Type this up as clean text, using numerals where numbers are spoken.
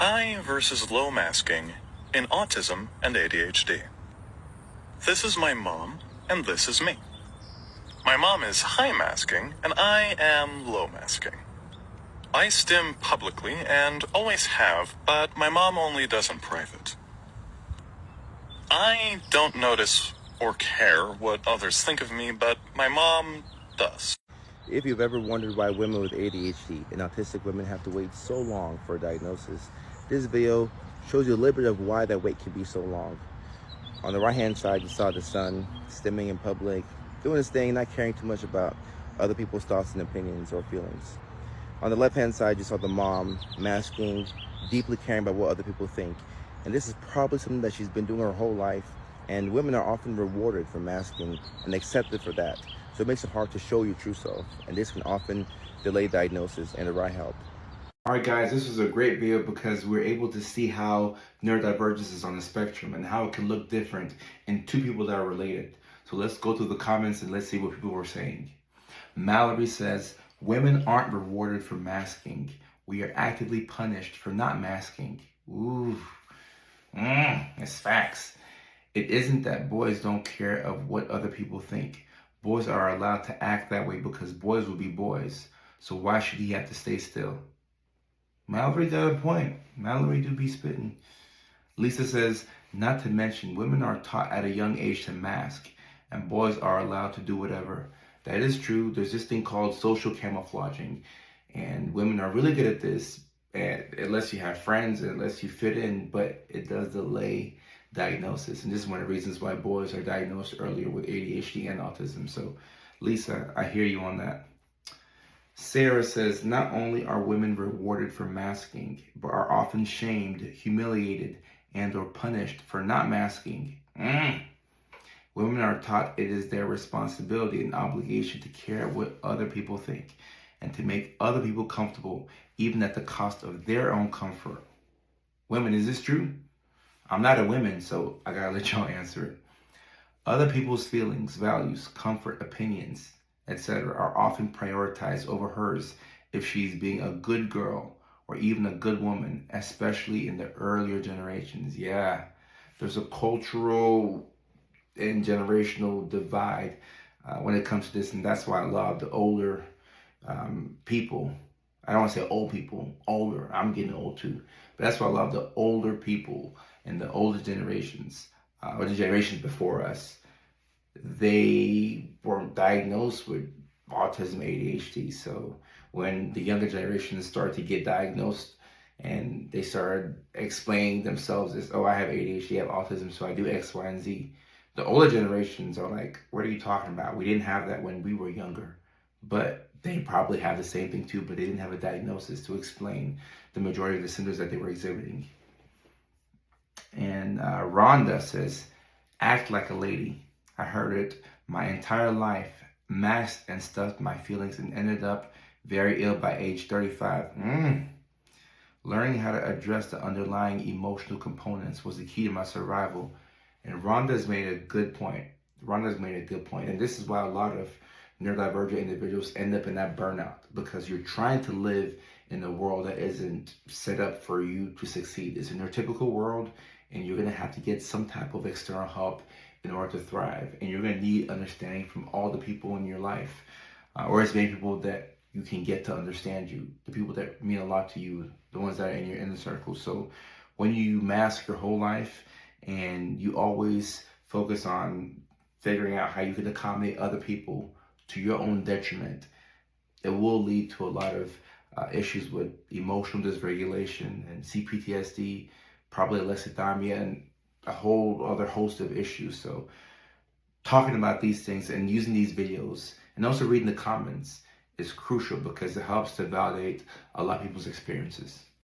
High versus low masking in autism and ADHD. This is my mom, and this is me. My mom is high masking, and I am low masking. I stim publicly and always have, but my mom only does in private. I don't notice or care what others think of me, but my mom does. If you've ever wondered why women with ADHD and autistic women have to wait so long for a diagnosis, this video shows you a little bit of why that wait can be so long. On the right hand side, you saw the son stimming in public, doing his thing, not caring too much about other people's thoughts and opinions or feelings. On the left hand side, you saw the mom masking, deeply caring about what other people think. And this is probably something that she's been doing her whole life, and women are often rewarded for masking and accepted for that. So it makes it hard to show your true self, and this can often delay diagnosis and the right help. All right, guys, this was a great video because we're able to see how neurodivergence is on the spectrum and how it can look different in two people that are related. So let's go through the comments and let's see what people were saying. Mallory says, women aren't rewarded for masking. We are actively punished for not masking. Ooh, it's facts. It isn't that boys don't care of what other people think. Boys are allowed to act that way because boys will be boys. So why should he have to stay still? Mallory got a point. Mallory do be spitting. Lisa says, not to mention, women are taught at a young age to mask, and boys are allowed to do whatever. That is true. There's this thing called social camouflaging, and women are really good at this, unless you have friends, unless you fit in, but it does delay diagnosis. And this is one of the reasons why boys are diagnosed earlier with ADHD and autism. So, Lisa, I hear you on that. Sarah says, not only are women rewarded for masking, but are often shamed, humiliated, and or punished for not masking. Women are taught it is their responsibility and obligation to care what other people think and to make other people comfortable, even at the cost of their own comfort. Women, is this true? I'm not a woman, so I gotta let y'all answer it. Other people's feelings, values, comfort, opinions, etc. are often prioritized over hers if she's being a good girl or even a good woman, especially in the earlier generations. Yeah, there's a cultural and generational divide when it comes to this, and that's why a lot of the older people, I don't want to say old people, older, I'm getting old too, but that's why a lot of the older people in the older generations, or the generations before us, they were diagnosed with autism, ADHD. So when the younger generations started to get diagnosed and they started explaining themselves as, oh, I have ADHD, I have autism, so I do X, Y, and Z. The older generations are like, what are you talking about? We didn't have that when we were younger. But they probably have the same thing too, but they didn't have a diagnosis to explain the majority of the symptoms that they were exhibiting. And Rhonda says, act like a lady. I heard it my entire life, masked and stuffed my feelings and ended up very ill by age 35. Learning how to address the underlying emotional components was the key to my survival. And Rhonda's made a good point. And this is why a lot of neurodivergent individuals end up in that burnout, because you're trying to live in a world that isn't set up for you to succeed. It's a neurotypical world, and you're going to have to get some type of external help in order to thrive. And you're going to need understanding from all the people in your life, or as many people that you can get to understand you, the people that mean a lot to you, the ones that are in your inner circle. So when you mask your whole life and you always focus on figuring out how you can accommodate other people to your own detriment, it will lead to a lot of issues with emotional dysregulation and CPTSD, probably alexithymia, and a whole other host of issues. So talking about these things and using these videos and also reading the comments is crucial because it helps to validate a lot of people's experiences.